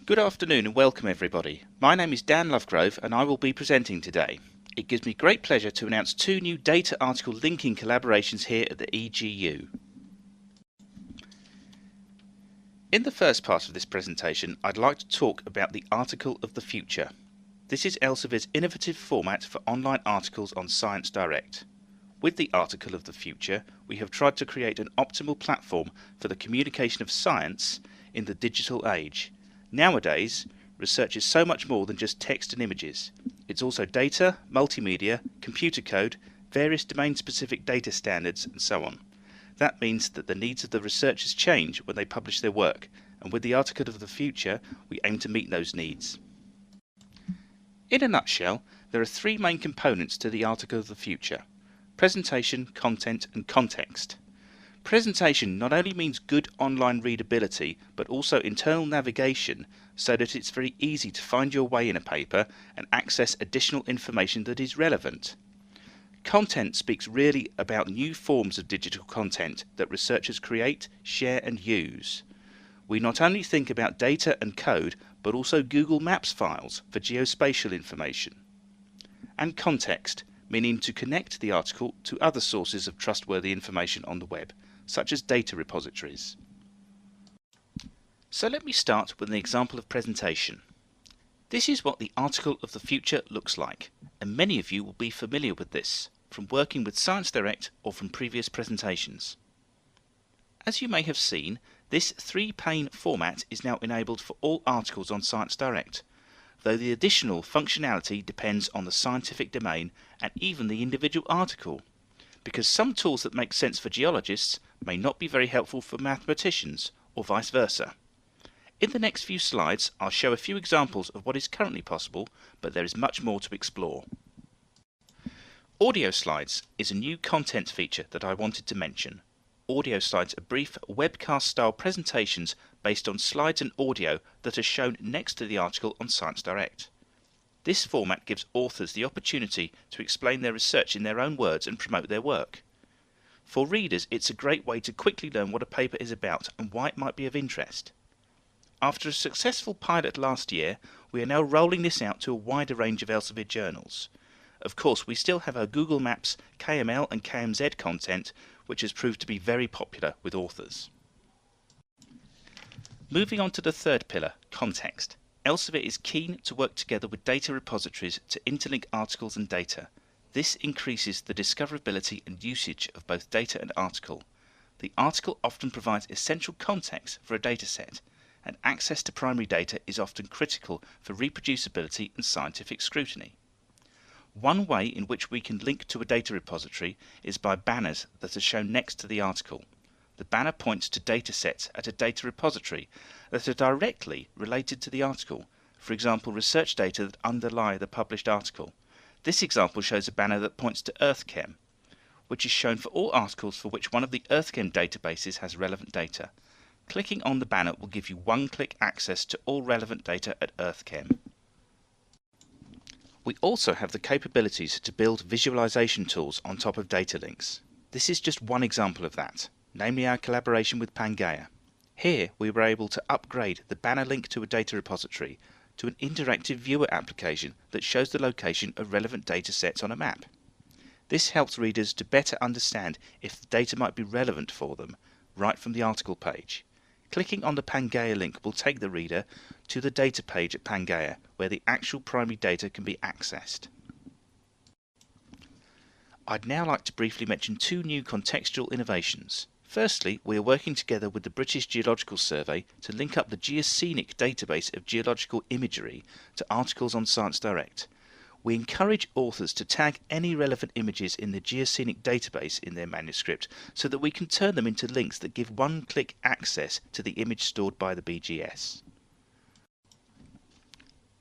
Good afternoon and welcome everybody. My name is Dan Lovegrove and I will be presenting today. It gives me great pleasure to announce two new data article linking collaborations here at the EGU. In the first part of this presentation, I'd like to talk about the Article of the Future. This is Elsevier's innovative format for online articles on Science Direct. With the Article of the Future, we have tried to create an optimal platform for the communication of science in the digital age. Nowadays, research is so much more than just text and images. It's also data, multimedia, computer code, various domain-specific data standards, and so on. That means that the needs of the researchers change when they publish their work, and with the Article of the Future, we aim to meet those needs. In a nutshell, there are three main components to the Article of the Future: presentation, content, and context. Presentation not only means good online readability, but also internal navigation so that it's very easy to find your way in a paper and access additional information that is relevant. Content speaks really about new forms of digital content that researchers create, share and use. We not only think about data and code, but also Google Maps files for geospatial information. And context, meaning to connect the article to other sources of trustworthy information on the web, such as data repositories. So let me start with an example of presentation. This is what the Article of the Future looks like, and many of you will be familiar with this, from working with Science Direct or from previous presentations. As you may have seen, this three-pane format is now enabled for all articles on Science Direct, though the additional functionality depends on the scientific domain and even the individual article, because some tools that make sense for geologists may not be very helpful for mathematicians, or vice versa. In the next few slides, I'll show a few examples of what is currently possible, but there is much more to explore. Audio slides is a new content feature that I wanted to mention. Audio slides are brief webcast-style presentations based on slides and audio that are shown next to the article on Science Direct. This format gives authors the opportunity to explain their research in their own words and promote their work. For readers, it's a great way to quickly learn what a paper is about and why it might be of interest. After a successful pilot last year, we are now rolling this out to a wider range of Elsevier journals. Of course, we still have our Google Maps, KML and KMZ content, which has proved to be very popular with authors. Moving on to the third pillar, context. Elsevier is keen to work together with data repositories to interlink articles and data. This increases the discoverability and usage of both data and article. The article often provides essential context for a dataset, and access to primary data is often critical for reproducibility and scientific scrutiny. One way in which we can link to a data repository is by banners that are shown next to the article. The banner points to datasets at a data repository that are directly related to the article, for example research data that underlie the published article. This example shows a banner that points to EarthChem, which is shown for all articles for which one of the EarthChem databases has relevant data. Clicking on the banner will give you one-click access to all relevant data at EarthChem. We also have the capabilities to build visualization tools on top of data links. This is just one example of that, namely our collaboration with Pangaea. Here we were able to upgrade the banner link to a data repository to an interactive viewer application that shows the location of relevant data sets on a map. This helps readers to better understand if the data might be relevant for them right from the article page. Clicking on the Pangaea link will take the reader to the data page at Pangaea, where the actual primary data can be accessed. I'd now like to briefly mention two new contextual innovations. Firstly, we are working together with the British Geological Survey to link up the Geoscenic database of geological imagery to articles on Science Direct. We encourage authors to tag any relevant images in the Geoscenic database in their manuscript so that we can turn them into links that give one-click access to the image stored by the BGS.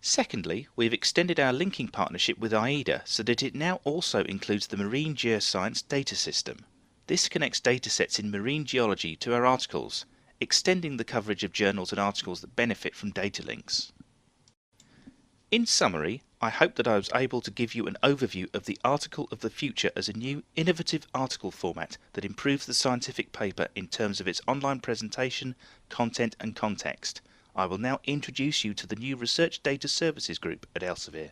Secondly, we have extended our linking partnership with AIDA so that it now also includes the Marine Geoscience Data System. This connects datasets in marine geology to our articles, extending the coverage of journals and articles that benefit from data links. In summary, I hope that I was able to give you an overview of the Article of the Future as a new, innovative article format that improves the scientific paper in terms of its online presentation, content and context. I will now introduce you to the new Research Data Services group at Elsevier.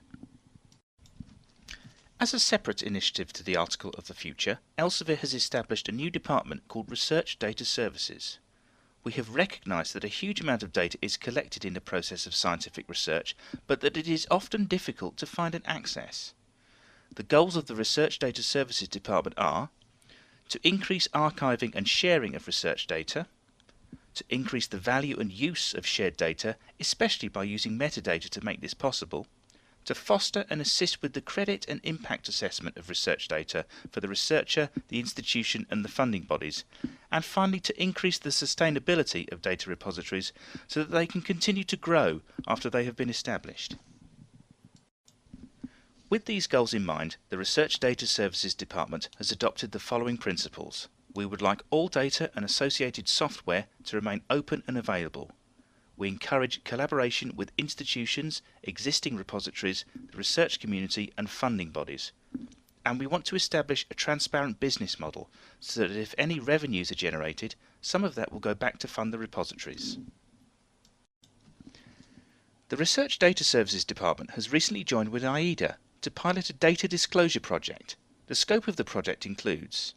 As a separate initiative to the Article of the Future, Elsevier has established a new department called Research Data Services. We have recognised that a huge amount of data is collected in the process of scientific research, but that it is often difficult to find and access. The goals of the Research Data Services department are to increase archiving and sharing of research data, to increase the value and use of shared data, especially by using metadata to make this possible, to foster and assist with the credit and impact assessment of research data for the researcher, the institution and the funding bodies, and finally to increase the sustainability of data repositories so that they can continue to grow after they have been established. With these goals in mind, the Research Data Services Department has adopted the following principles. We would like all data and associated software to remain open and available. We encourage collaboration with institutions, existing repositories, the research community and funding bodies. And we want to establish a transparent business model so that if any revenues are generated, some of that will go back to fund the repositories. The Research Data Services Department has recently joined with EGU to pilot a data disclosure project. The scope of the project includes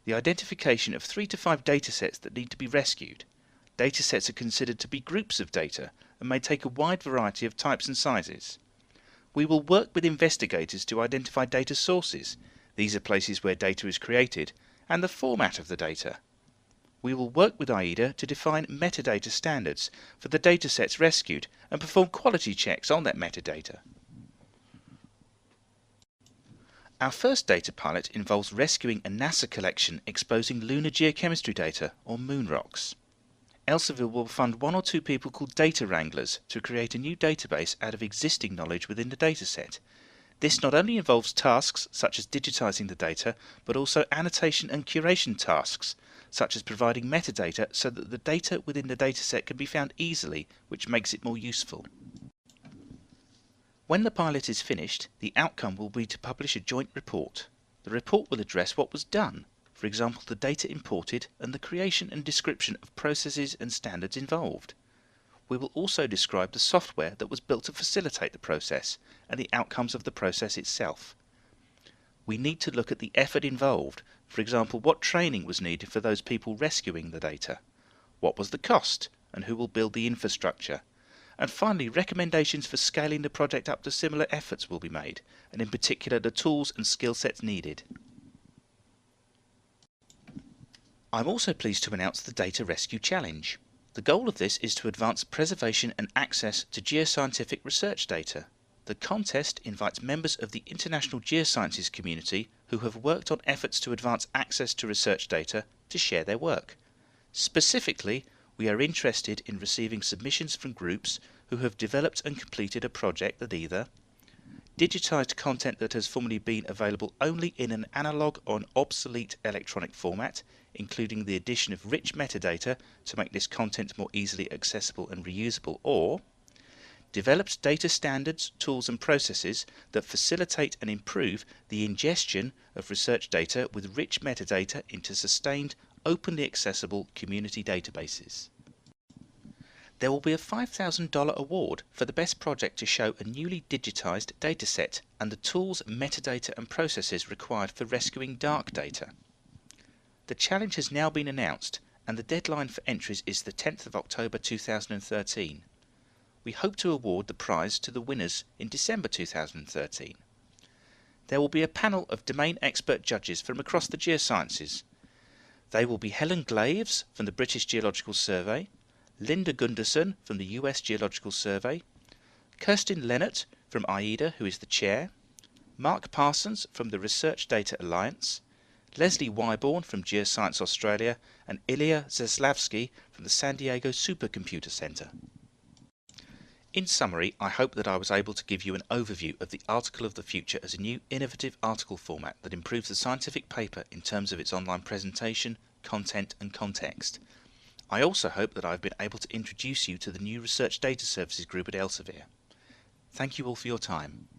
the identification of 3 to 5 datasets that need to be rescued. Datasets are considered to be groups of data and may take a wide variety of types and sizes. We will work with investigators to identify data sources. These are places where data is created, and the format of the data. We will work with EGU to define metadata standards for the datasets rescued and perform quality checks on that metadata. Our first data pilot involves rescuing a NASA collection exposing lunar geochemistry data, or moon rocks. Elsevier will fund 1 or 2 people called data wranglers to create a new database out of existing knowledge within the dataset. This not only involves tasks such as digitizing the data, but also annotation and curation tasks, such as providing metadata so that the data within the dataset can be found easily, which makes it more useful. When the pilot is finished, the outcome will be to publish a joint report. The report will address what was done, for example the data imported and the creation and description of processes and standards involved. We will also describe the software that was built to facilitate the process and the outcomes of the process itself. We need to look at the effort involved, for example what training was needed for those people rescuing the data, what was the cost and who will build the infrastructure, and finally recommendations for scaling the project up to similar efforts will be made, and in particular the tools and skill sets needed. I'm also pleased to announce the Data Rescue Challenge. The goal of this is to advance preservation and access to geoscientific research data. The contest invites members of the international geosciences community who have worked on efforts to advance access to research data to share their work. Specifically, we are interested in receiving submissions from groups who have developed and completed a project that either digitized content that has formerly been available only in an analog or an obsolete electronic format, including the addition of rich metadata to make this content more easily accessible and reusable, or developed data standards, tools and processes that facilitate and improve the ingestion of research data with rich metadata into sustained, openly accessible community databases. There will be a $5,000 award for the best project to show a newly digitized dataset and the tools, metadata and processes required for rescuing dark data. The challenge has now been announced and the deadline for entries is the 10th of October 2013. We hope to award the prize to the winners in December 2013. There will be a panel of domain expert judges from across the geosciences. They will be Helen Glaves from the British Geological Survey, Linda Gunderson from the US Geological Survey, Kirsten Lennart from EGU, who is the chair, Mark Parsons from the Research Data Alliance, Leslie Wyborn from Geoscience Australia, and Ilya Zaslavsky from the San Diego Supercomputer Center. In summary, I hope that I was able to give you an overview of the Article of the Future as a new innovative article format that improves the scientific paper in terms of its online presentation, content and context. I also hope that I've been able to introduce you to the new Research Data Services group at Elsevier. Thank you all for your time.